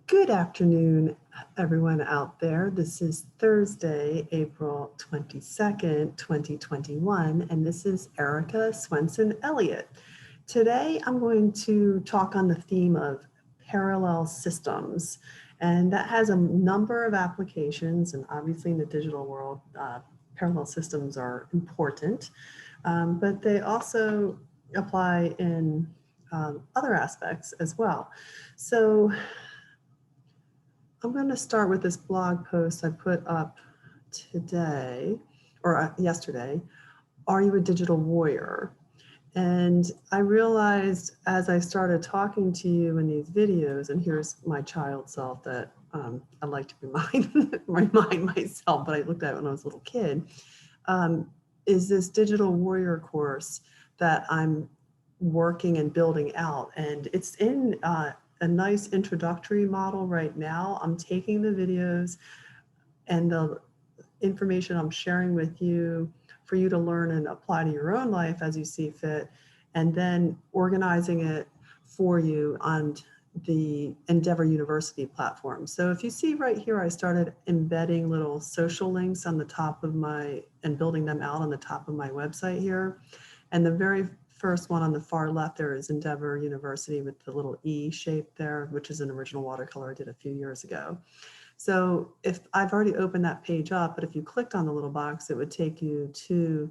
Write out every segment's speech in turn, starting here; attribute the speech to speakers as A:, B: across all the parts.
A: Good afternoon, everyone out there. This is Thursday, April 22nd, 2021, and this is Erica Swenson Elliott. Today, I'm going to talk on the theme of parallel systems, and that has a number of applications, and obviously in the digital world, parallel systems are important, but they also apply in other aspects as well. So I'm going to start with this blog post I put up today, or yesterday, Are You a Digital Warrior? And I realized as I started talking to you in these videos, and here's my child self that I like to remind myself, but I looked at it when I was a little kid, is this digital warrior course that I'm working and building out. And it's in a nice introductory model right now. I'm taking the videos and the information I'm sharing with you for you to learn and apply to your own life as you see fit, and then organizing it for you on the Endeavor University platform. So if you see right here, I started embedding little social links on the top of and building them out on the top of my website here. And the very first one on the far left there is Endeavor University with the little E shape there, which is an original watercolor I did a few years ago. So if I've already opened that page up, but if you clicked on the little box, it would take you to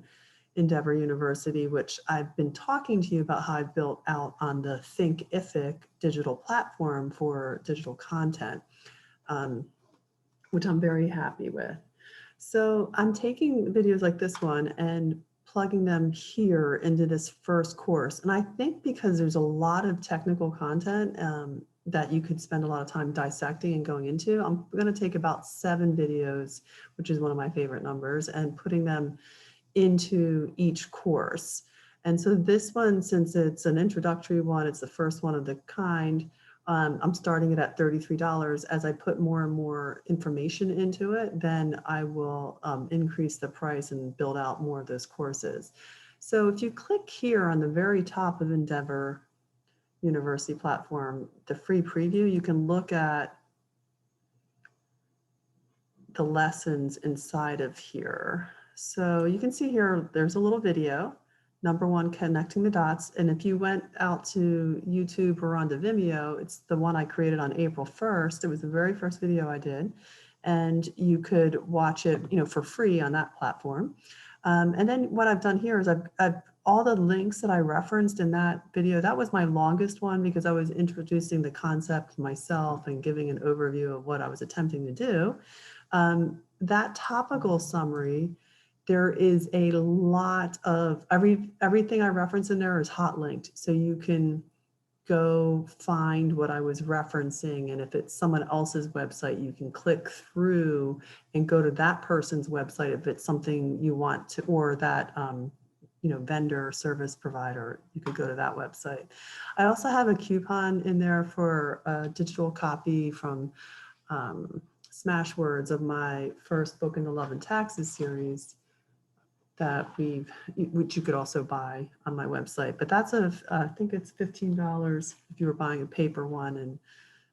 A: Endeavor University, which I've been talking to you about how I've built out on the Thinkific digital platform for digital content, which I'm very happy with. So I'm taking videos like this one and plugging them here into this first course. And I think because there's a lot of technical content that you could spend a lot of time dissecting and going into, I'm going to take about 7 videos, which is one of my favorite numbers, and putting them into each course. And so this one, since it's an introductory one, it's the first one of the kind, I'm starting it at $33. As I put more and more information into it, then I will increase the price and build out more of those courses. So if you click here on the very top of Endeavor University platform, the free preview, you can look at the lessons inside of here. So you can see here, there's a little video. Number 1, connecting the dots. And if you went out to YouTube or onto Vimeo, it's the one I created on April 1st. It was the very first video I did. And you could watch it, for free on that platform. And then what I've done here is I've all the links that I referenced in that video, that was my longest one because I was introducing the concept myself and giving an overview of what I was attempting to do. That topical summary, there is a lot of everything I reference in there is hot linked. So you can go find what I was referencing. And if it's someone else's website, you can click through and go to that person's website if it's something you want to, or that vendor service provider, you could go to that website. I also have a coupon in there for a digital copy from Smashwords of my first book in the Love and Taxes series that which you could also buy on my website. But that's I think it's $15 if you were buying a paper one,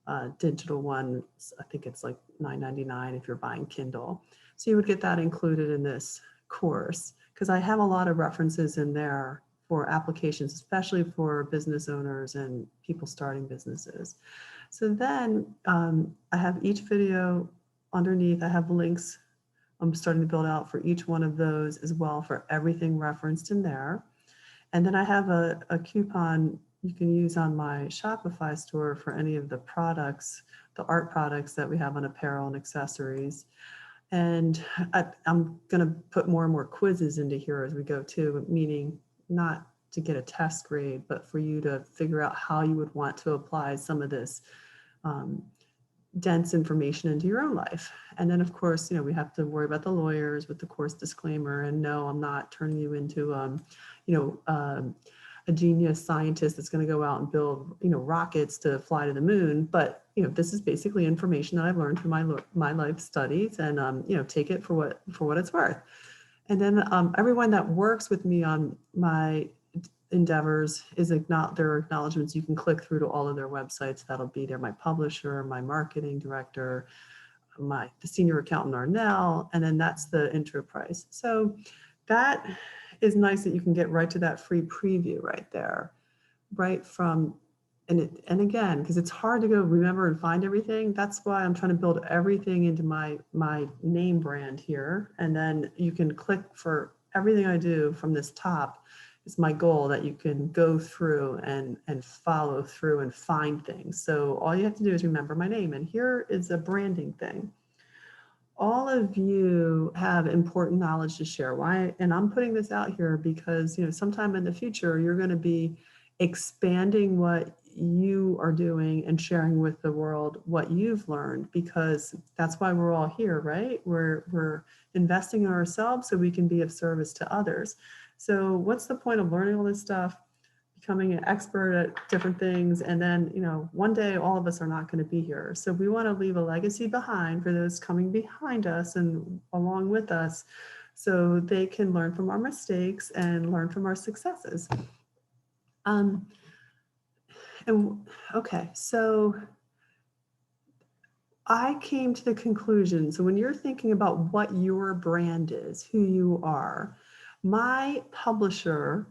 A: and digital one, I think it's like $9.99 if you're buying Kindle. So you would get that included in this course, because I have a lot of references in there for applications, especially for business owners and people starting businesses. So then I have each video underneath, I have links I'm starting to build out for each one of those as well, for everything referenced in there. And then I have a coupon you can use on my Shopify store for any of the products, the art products that we have on apparel and accessories. And I'm going to put more and more quizzes into here as we go too, meaning not to get a test grade, but for you to figure out how you would want to apply some of this dense information into your own life. And then of course, we have to worry about the lawyers with the course disclaimer, and no, I'm not turning you into, a genius scientist that's going to go out and build, rockets to fly to the moon. But, this is basically information that I've learned through my life studies, and, take it for what it's worth. And then everyone that works with me on my endeavors is their acknowledgements. You can click through to all of their websites. That'll be there. My publisher, my marketing director, the senior accountant Arnell, and then that's the intro price. So that is nice that you can get right to that free preview right there, right from, and again, because it's hard to go remember and find everything. That's why I'm trying to build everything into my name brand here. And then you can click for everything I do from this top. It's my goal that you can go through and follow through and find things. So all you have to do is remember my name. And here is a branding thing. All of you have important knowledge to share. Why? And I'm putting this out here because, sometime in the future, you're going to be expanding what you are doing and sharing with the world what you've learned, because that's why we're all here, right? We're investing in ourselves so we can be of service to others. So what's the point of learning all this stuff, becoming an expert at different things, and then, one day all of us are not going to be here. So we want to leave a legacy behind for those coming behind us and along with us, so they can learn from our mistakes and learn from our successes. Okay, so I came to the conclusion, so when you're thinking about what your brand is, who you are, my publisher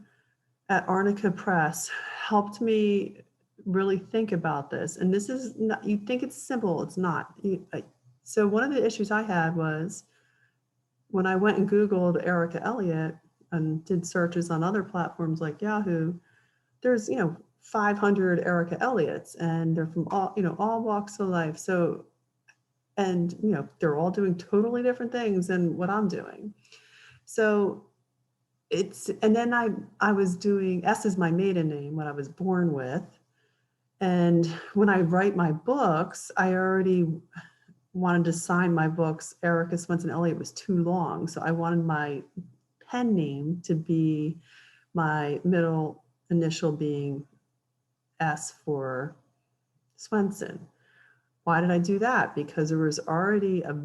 A: at Arnica Press helped me really think about this. And this is not, you think it's simple, it's not. So one of the issues I had was when I went and Googled Erica Elliott and did searches on other platforms like Yahoo, there's, 500 Erica Elliott's, and they're from all walks of life. So, and, they're all doing totally different things than what I'm doing. So and then I was doing, S is my maiden name, what I was born with. And when I write my books, I already wanted to sign my books, Erica Swenson Elliott was too long. So I wanted my pen name to be my middle initial being S for Swenson. Why did I do that? Because there was already a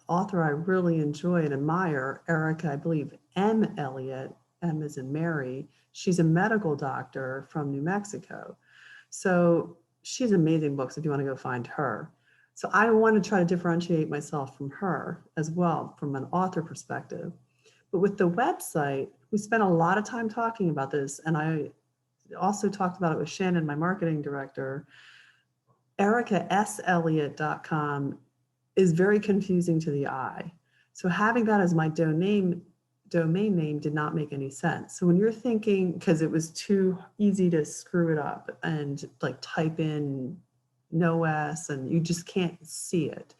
A: author I really enjoy and admire, Erica, I believe, M. Elliott, M as in Mary. She's a medical doctor from New Mexico. So she has amazing books if you want to go find her. So I want to try to differentiate myself from her as well, from an author perspective. But with the website, we spent a lot of time talking about this, and I also talked about it with Shannon, my marketing director. EricaSElliott.com is very confusing to the eye. So having that as my domain name did not make any sense. So when you're thinking, because it was too easy to screw it up and like type in no S and you just can't see it.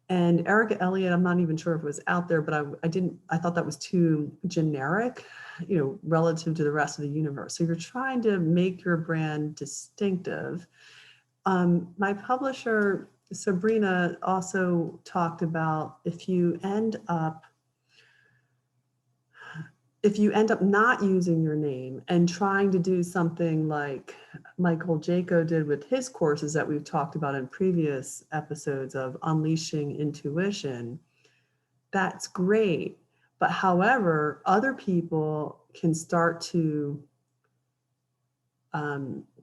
A: And Erica Elliott, I'm not even sure if it was out there, but I thought that was too generic, relative to the rest of the universe. So you're trying to make your brand distinctive. My publisher, Sabrina, also talked about if you end up not using your name and trying to do something like Michael Jaco did with his courses that we've talked about in previous episodes of unleashing intuition, that's great. But however, other people can start to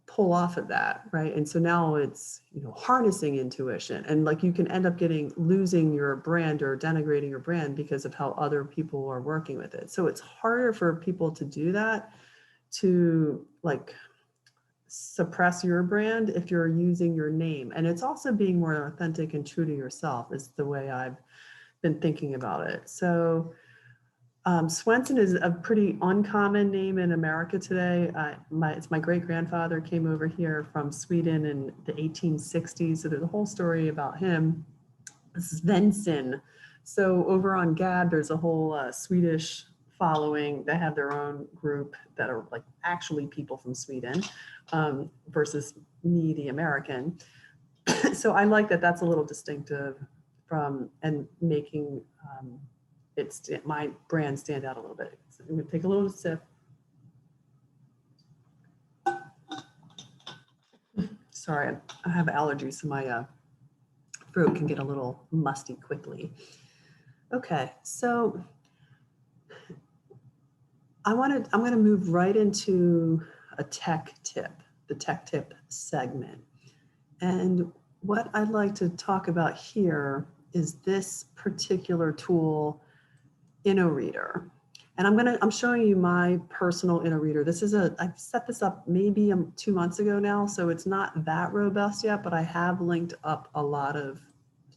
A: pull off of that, right? And so now it's, harnessing intuition, and like you can end up losing your brand or denigrating your brand because of how other people are working with it. So it's harder for people to do that, to like suppress your brand if you're using your name. And it's also being more authentic and true to yourself is the way I've been thinking about it. So Swenson is a pretty uncommon name in America today. It's my great-grandfather came over here from Sweden in the 1860s. So there's a whole story about him. This is Svensson. So over on Gab, there's a whole Swedish following. They have their own group that are like actually people from Sweden versus me, the American. So I like that that's a little distinctive from and making my brand stand out a little bit. So I'm going to take a little sip. Sorry, I have allergies, so my throat can get a little musty quickly. Okay, so I'm going to move right into a tech tip, the tech tip segment. And what I'd like to talk about here is this particular tool, InnoReader. And I'm showing you my personal InnoReader. I set this up maybe 2 months ago now, so it's not that robust yet, but I have linked up a lot of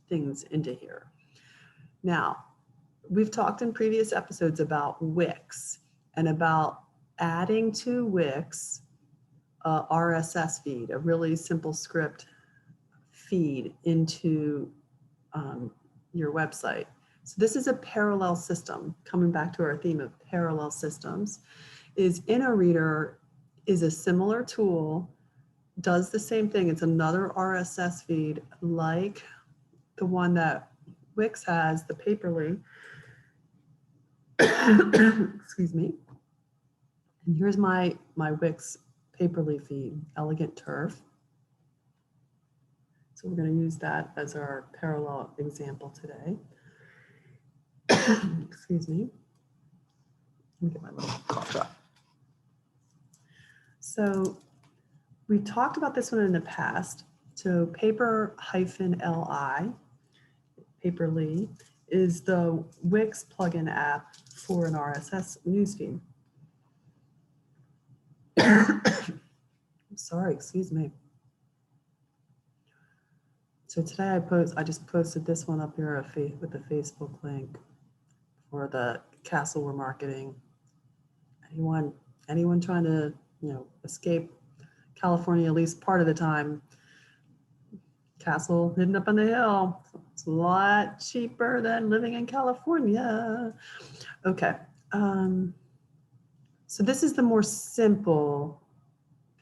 A: things into here. Now, we've talked in previous episodes about Wix and about adding to Wix a RSS feed, a really simple script feed into your website. So this is a parallel system. Coming back to our theme of parallel systems, is InnoReader is a similar tool, does the same thing. It's another RSS feed like the one that Wix has, the Paperly. Excuse me. And here's my Wix Paperly feed, Elegant Turf. So we're going to use that as our parallel example today. Excuse me. Let me get my little cough drop. So we talked about this one in the past. So Paper-Li, Paperly, is the Wix plugin app for an RSS newsfeed. I'm sorry, excuse me. So today I just posted this one up here with the Facebook link for the castle we're marketing. Anyone trying to, escape California at least part of the time, castle hidden up on the hill. It's a lot cheaper than living in California. Okay. So this is the more simple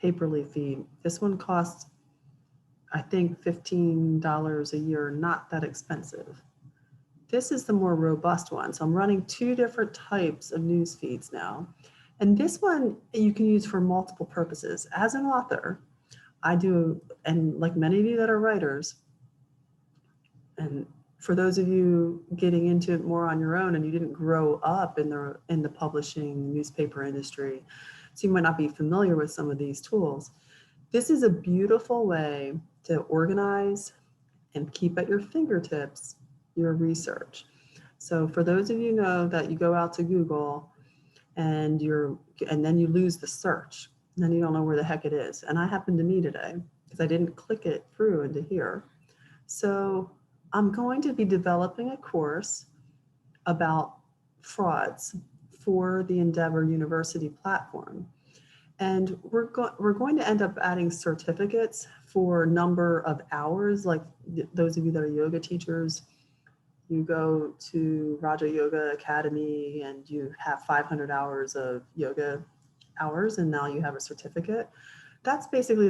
A: Paperly feed. This one costs, I think, $15 a year, not that expensive. This is the more robust one. So I'm running 2 different types of news feeds now. And this one you can use for multiple purposes. As an author, I do, and like many of you that are writers, and for those of you getting into it more on your own and you didn't grow up in the publishing newspaper industry, so you might not be familiar with some of these tools. This is a beautiful way to organize and keep at your fingertips your research. So for those of you know that you go out to Google and then you lose the search, and then you don't know where the heck it is. And I happened to me today because I didn't click it through into here. So I'm going to be developing a course about frauds for the Endeavor University platform. And we're going to end up adding certificates for number of hours, like those of you that are yoga teachers, you go to Raja Yoga Academy and you have 500 hours of yoga hours, and now you have a certificate. That's basically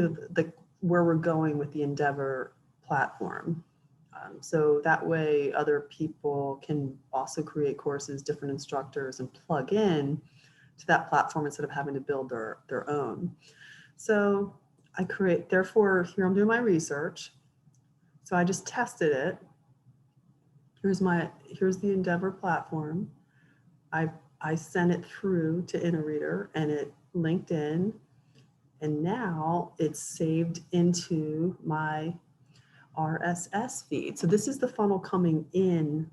A: where we're going with the Endeavor platform. So that way other people can also create courses, different instructors, and plug in to that platform instead of having to build their own. So therefore, here I'm doing my research. So I just tested it. Here's the Endeavor platform. I sent it through to InnoReader and it linked in, and now it's saved into my RSS feed. So this is the funnel coming in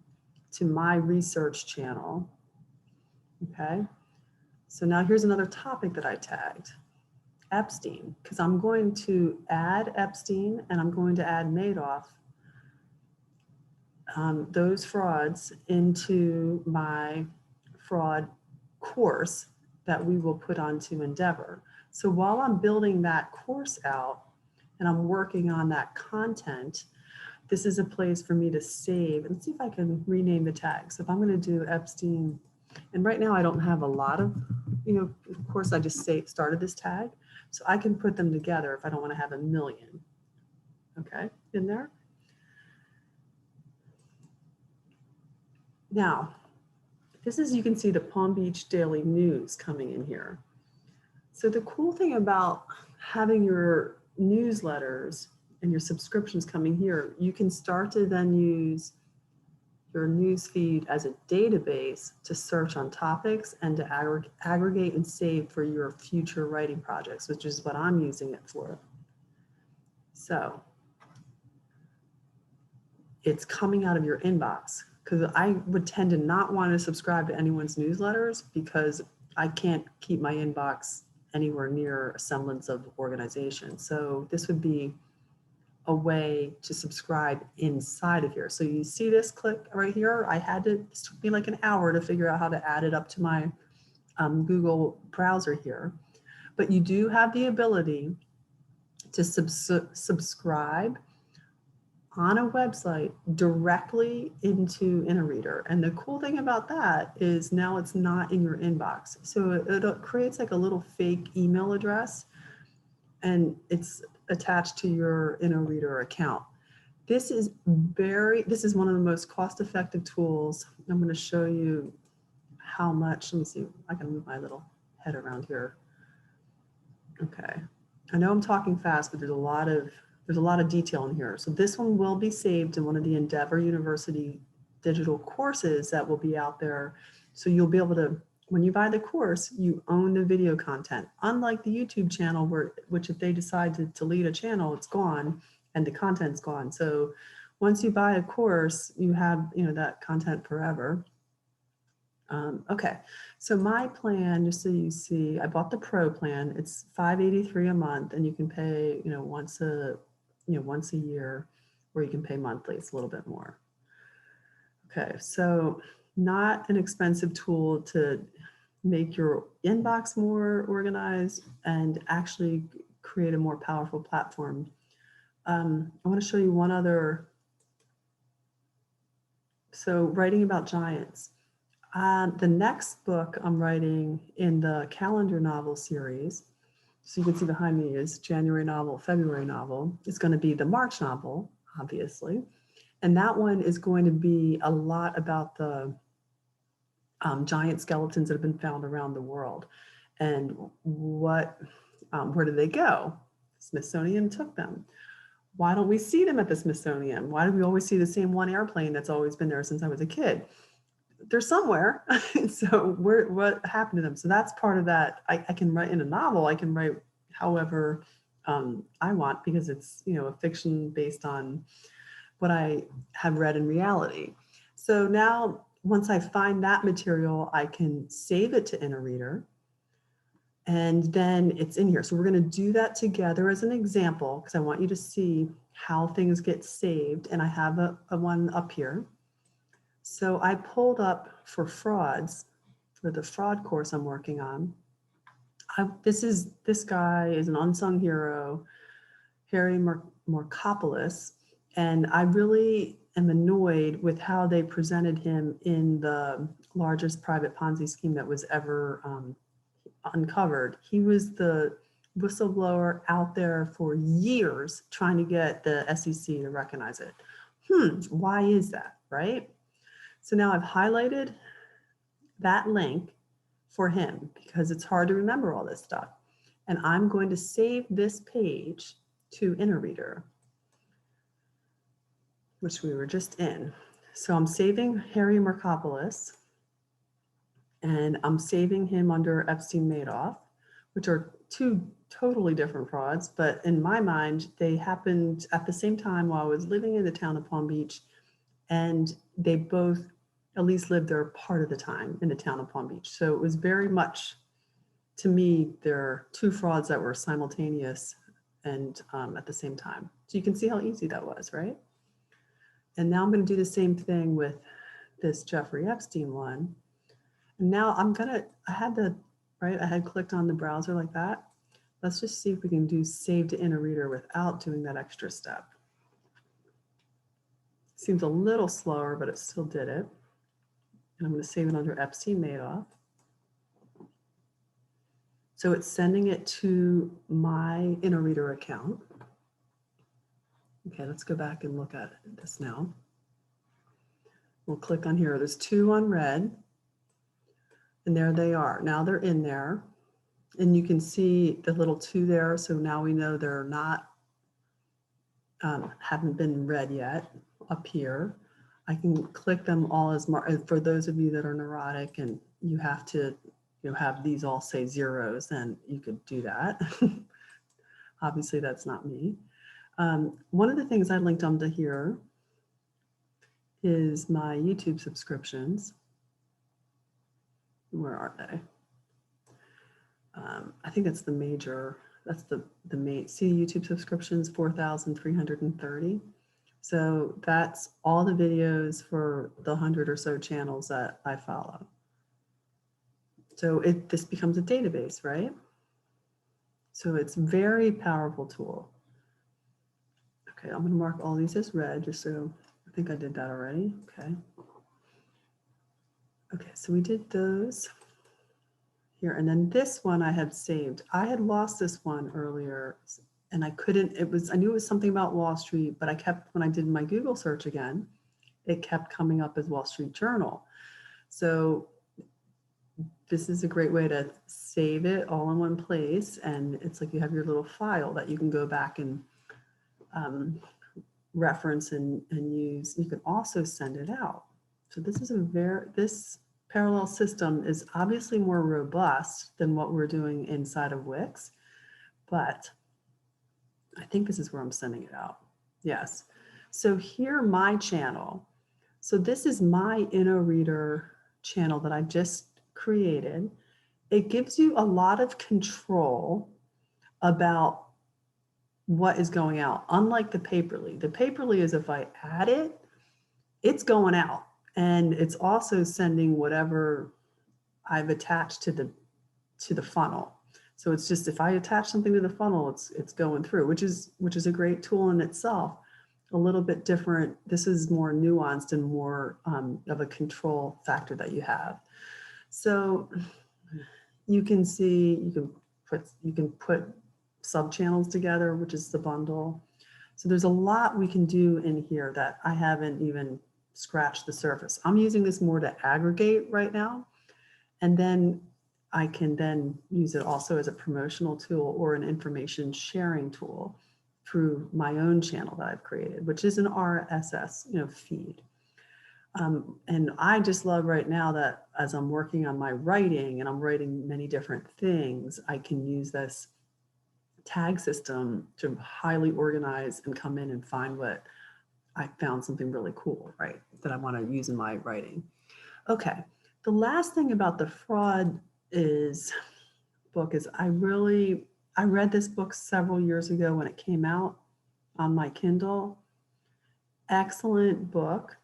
A: to my research channel. Okay. So now here's another topic that I tagged, Epstein, because I'm going to add Epstein and I'm going to add Madoff, those frauds, into my fraud course that we will put onto Endeavor. So while I'm building that course out and I'm working on that content, this is a place for me to save and see if I can rename the tag. So if I'm going to do Epstein, and right now I don't have a lot of, of course I just started this tag, so I can put them together if I don't want to have a million. Okay, in there. Now, you can see the Palm Beach Daily News coming in here. So the cool thing about having your newsletters and your subscriptions coming here, you can start to then use your news feed as a database to search on topics and to aggregate and save for your future writing projects, which is what I'm using it for. So it's coming out of your inbox, because I would tend to not want to subscribe to anyone's newsletters because I can't keep my inbox anywhere near a semblance of organization. So this would be a way to subscribe inside of here. So you see this click right here. This took me like an hour to figure out how to add it up to my Google browser here. But you do have the ability to subscribe on a website directly into InnoReader. And the cool thing about that is now it's not in your inbox. So it creates like a little fake email address, and it's attached to your InnoReader account. This is one of the most cost-effective tools. I'm going to show you how much. Let me see. I can move my little head around here. Okay. I know I'm talking fast, but there's a lot of detail in here. So this one will be saved in one of the Endeavor University digital courses that will be out there. So you'll be able to, when you buy the course, you own the video content. Unlike the YouTube channel, which if they decide to delete a channel, it's gone and the content's gone. So once you buy a course, you have that content forever. Okay, so my plan, just so you see, I bought the Pro plan. It's $5.83 a month, and you can pay once a year, or you can pay monthly. It's a little bit more. Okay, so not an expensive tool to make your inbox more organized and actually create a more powerful platform. I want to show you one other. So writing about giants. The next book I'm writing in the calendar novel series, so you can see behind me is January novel, February novel. It's going to be the March novel, obviously. And that one is going to be a lot about the giant skeletons that have been found around the world. And where did they go? Smithsonian took them. Why don't we see them at the Smithsonian? Why do we always see the same one airplane that's always been there since I was a kid? They're somewhere. So what happened to them? So that's part of that. I can write in a novel. I can write however I want, because it's a fiction based on what I have read in reality. So now once I find that material, I can save it to InnoReader, and then it's in here. So we're going to do that together as an example, because I want you to see how things get saved. And I have a one up here. So I pulled up for frauds, for the fraud course I'm working on. This guy is an unsung hero, Harry Markopoulos, and I really am annoyed with how they presented him in the largest private Ponzi scheme that was ever uncovered. He was the whistleblower out there for years trying to get the SEC to recognize it. Why is that, right? So now I've highlighted that link for him because it's hard to remember all this stuff. And I'm going to save this page to InnoReader, which we were just in. So I'm saving Harry Markopoulos, and I'm saving him under Epstein-Madoff, which are two totally different frauds, but in my mind, they happened at the same time while I was living in the town of Palm Beach, and they both at least lived there part of the time in the town of Palm Beach. So it was very much, to me, they're two frauds that were simultaneous and at the same time. So you can see how easy that was, right? And now I'm going to do the same thing with this Jeffrey Epstein one. And now I had clicked on the browser like that. Let's just see if we can do save to InnoReader without doing that extra step. Seems a little slower, but it still did it. And I'm going to save it under Epstein-Madoff. So it's sending it to my InnoReader account. Okay, let's go back and look at this now. We'll click on here. There's two unread. And there they are. Now they're in there. And you can see the little two there. So now we know they're not, haven't been read yet up here. I can click them all as for those of you that are neurotic and you have to have these all say zeros, then you could do that. Obviously, that's not me. One of the things I linked onto here is my YouTube subscriptions. Where are they? I think that's the major, that's the main, see YouTube subscriptions, 4,330. So that's all the videos for the 100 or so channels that I follow. So this becomes a database, right? So it's a very powerful tool. Okay, I'm going to mark all these as red, just so I think I did that already. Okay. Okay, so we did those here, and then this one I have saved. I had lost this one earlier, and I couldn't. I knew it was something about Wall Street, but when I did my Google search again, it kept coming up as Wall Street Journal. So this is a great way to save it all in one place, and it's like you have your little file that you can go back and reference and use. You can also send it out. So this is this parallel system is obviously more robust than what we're doing inside of Wix, but I think this is where I'm sending it out. Yes. So here, my channel. So this is my InnoReader channel that I just created. It gives you a lot of control about what is going out, unlike the Paperly. The Paperly is if I add it, it's going out. And it's also sending whatever I've attached to the funnel. So it's just, if I attach something to the funnel, it's going through, which is a great tool in itself. A little bit different. This is more nuanced and more of a control factor that you have. So you can see, you can put sub channels together, which is the bundle. So there's a lot we can do in here that I haven't even scratched the surface. I'm using this more to aggregate right now. And then I can then use it also as a promotional tool or an information sharing tool through my own channel that I've created, which is an RSS feed. And I just love right now that as I'm working on my writing and I'm writing many different things, I can use this tag system to highly organize and come in and find what I found something really cool, right, that I want to use in my writing. Okay, the last thing about the fraud book is I read this book several years ago when it came out on my Kindle. Excellent book,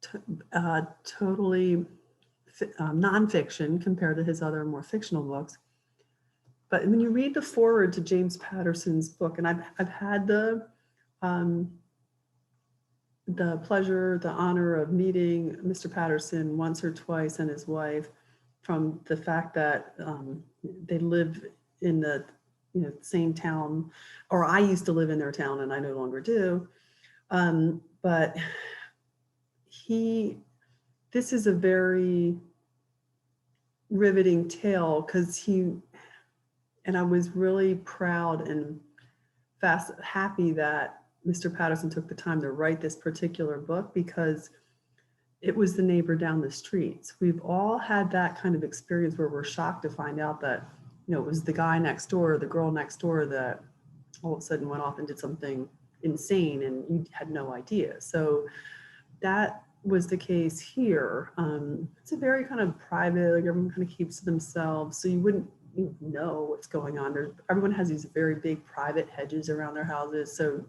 A: totally nonfiction compared to his other more fictional books. But when you read the foreword to James Patterson's book, and I've had the pleasure, the honor of meeting Mr. Patterson once or twice and his wife, from the fact that they live in the same town, or I used to live in their town and I no longer do. But this is a very riveting tale because and I was really proud and happy that Mr. Patterson took the time to write this particular book, because it was the neighbor down the street. We've all had that kind of experience where we're shocked to find out that, it was the guy next door, the girl next door that all of a sudden went off and did something insane and you had no idea. So that was the case here. It's a very kind of private, like everyone kind of keeps to themselves. So you wouldn't know what's going on. Everyone has these very big private hedges around their houses. So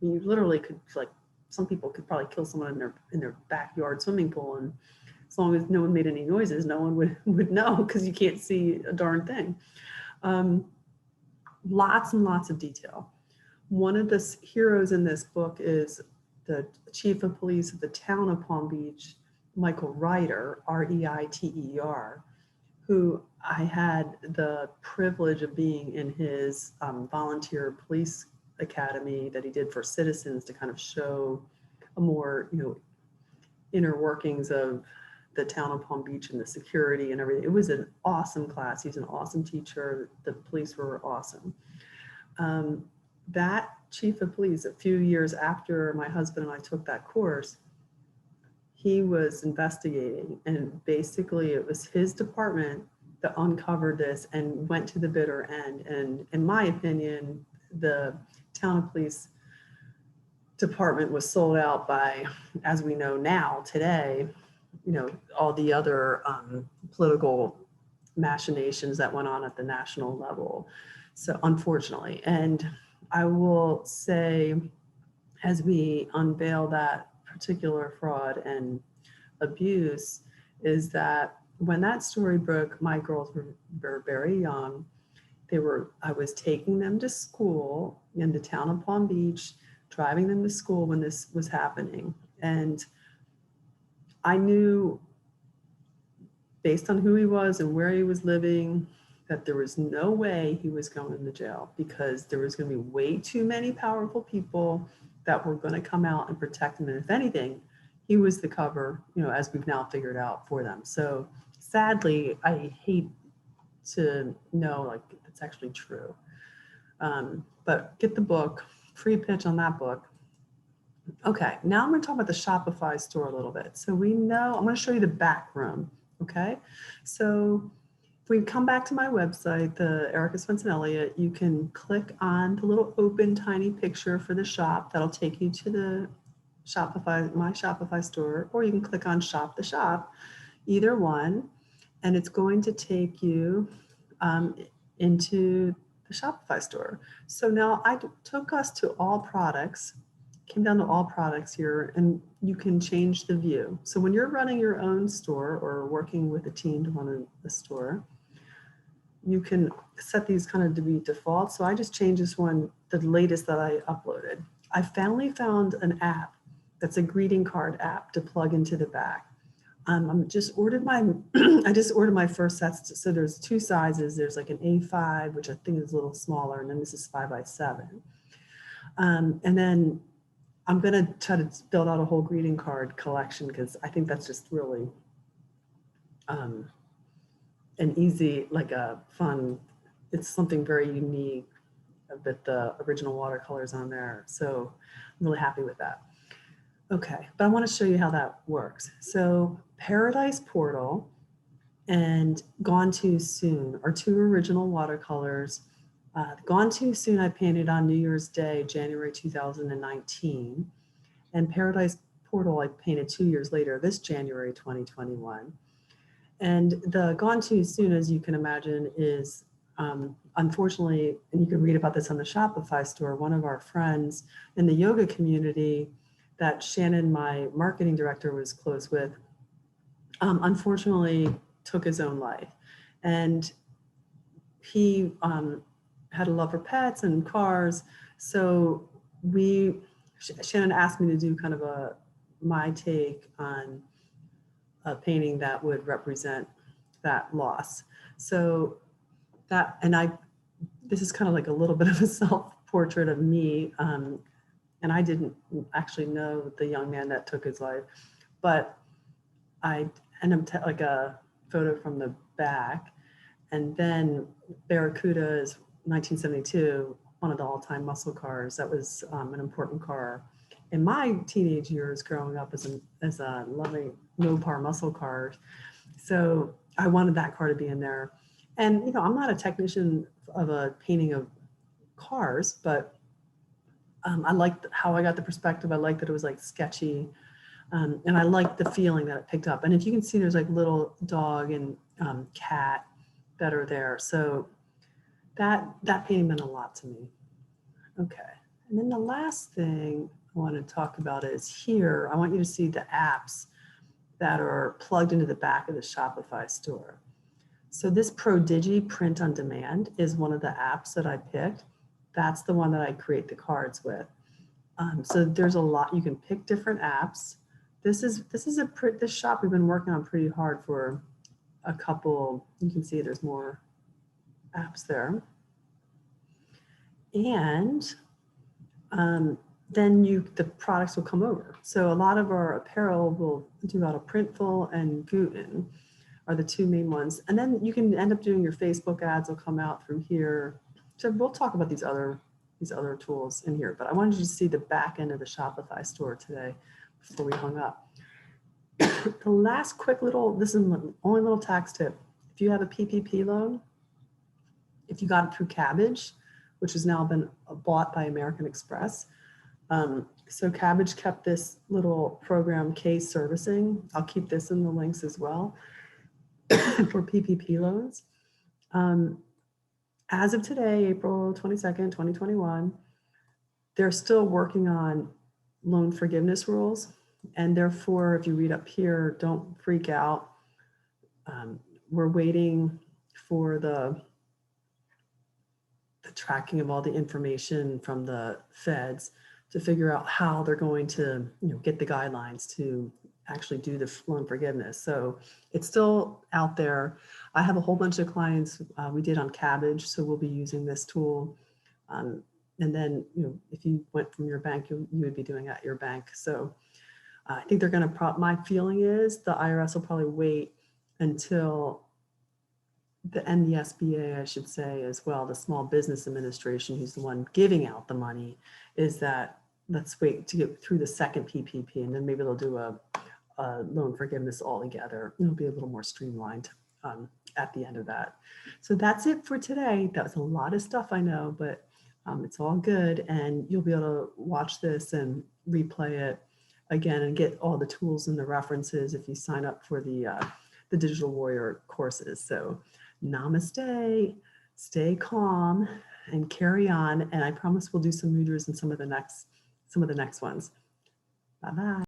A: you literally could, like, some people could probably kill someone in their backyard swimming pool, and as long as no one made any noises, no one would know, because you can't see a darn thing. Lots and lots of detail. One of the heroes in this book is the chief of police of the town of Palm Beach, Michael Reiter, R-E-I-T-E-R, who I had the privilege of being in his volunteer police academy that he did for citizens to kind of show a more, inner workings of the town of Palm Beach and the security and everything. It was an awesome class. He's an awesome teacher. The police were awesome. That chief of police, a few years after my husband and I took that course, he was investigating, and basically it was his department that uncovered this and went to the bitter end. And in my opinion, the town of police department was sold out by, as we know now today, all the other political machinations that went on at the national level. So unfortunately, and I will say, as we unveil that particular fraud and abuse, is that when that story broke, my girls were very young. I was taking them to school in the town of Palm Beach, driving them to school when this was happening. And I knew, based on who he was and where he was living, that there was no way he was going to jail, because there was going to be way too many powerful people that were going to come out and protect him. And if anything, he was the cover, as we've now figured out, for them. So sadly, I hate to know like it's actually true. But get the book, free pitch on that book. Okay, now I'm going to talk about the Shopify store a little bit. So I'm going to show you the back room. Okay, so if we come back to my website, the Erica Swenson Elliott, you can click on the little open tiny picture for the shop. That'll take you to the my Shopify store, or you can click on Shop the Shop, either one, and it's going to take you into the Shopify store. So now I took us to all products, came down to all products here, and you can change the view. So when you're running your own store or working with a team to run a store, you can set these kind of to be default. So I just changed this one, the latest that I uploaded. I finally found an app that's a greeting card app to plug into the back. I just ordered my first sets. So there's two sizes. There's like an A5, which I think is a little smaller, and then this is 5x7. And then I'm gonna try to build out a whole greeting card collection, because I think that's just really an easy, like a fun, it's something very unique with the original watercolors on there. So I'm really happy with that. Okay, but I want to show you how that works. So Paradise Portal and Gone Too Soon are two original watercolors. Gone Too Soon I painted on New Year's Day, January 2019. And Paradise Portal I painted 2 years later, this January 2021. And the Gone Too Soon, as you can imagine, is unfortunately, and you can read about this on the Shopify store, one of our friends in the yoga community that Shannon, my marketing director, was close with, unfortunately took his own life. And he had a love for pets and cars. So Shannon asked me to do kind of my take on a painting that would represent that loss. So this is kind of like a little bit of a self-portrait of me. And I didn't actually know the young man that took his life, but I ended up like a photo from the back. And then Barracuda is 1972, one of the all-time muscle cars. That was an important car in my teenage years growing up as a loving Mopar muscle car. So I wanted that car to be in there. And I'm not a technician of a painting of cars, but I liked how I got the perspective. I liked that it was like sketchy, and I liked the feeling that it picked up. And if you can see, there's like little dog and cat that are there. So that painting meant a lot to me. Okay, and then the last thing I want to talk about is here. I want you to see the apps that are plugged into the back of the Shopify store. So this Prodigi Print on Demand is one of the apps that I picked. That's the one that I create the cards with. So there's a lot, you can pick different apps. This shop we've been working on pretty hard for a couple, you can see there's more apps there. And then the products will come over. So a lot of our apparel will do out of Printful and Guten are the two main ones. And then you can end up doing your Facebook ads will come out through here. So we'll talk about these other tools in here, but I wanted you to see the back end of the Shopify store today before we hung up. The last quick little, this is my only little tax tip. If you have a PPP loan, if you got it through Cabbage, which has now been bought by American Express. So Cabbage kept this little program, Case Servicing. I'll keep this in the links as well for PPP loans. As of today, April 22nd, 2021, they're still working on loan forgiveness rules. And therefore, if you read up here, don't freak out. We're waiting for the tracking of all the information from the feds to figure out how they're going to get the guidelines to actually do the loan forgiveness. So it's still out there. I have a whole bunch of clients we did on Cabbage, so we'll be using this tool. And then, if you went from your bank, you would be doing it at your bank. So I think they're going to, my feeling is the IRS will probably wait until and the SBA, I should say, as well, the Small Business Administration, who's the one giving out the money, is that let's wait to get through the second PPP, and then maybe they'll do a loan forgiveness altogether. It'll be a little more streamlined at the end of that. So that's it for today. That was a lot of stuff, I know, but it's all good, and you'll be able to watch this and replay it again and get all the tools and the references if you sign up for the Digital Warrior courses. So namaste, stay calm, and carry on. And I promise we'll do some readers in some of the next ones. Bye-bye.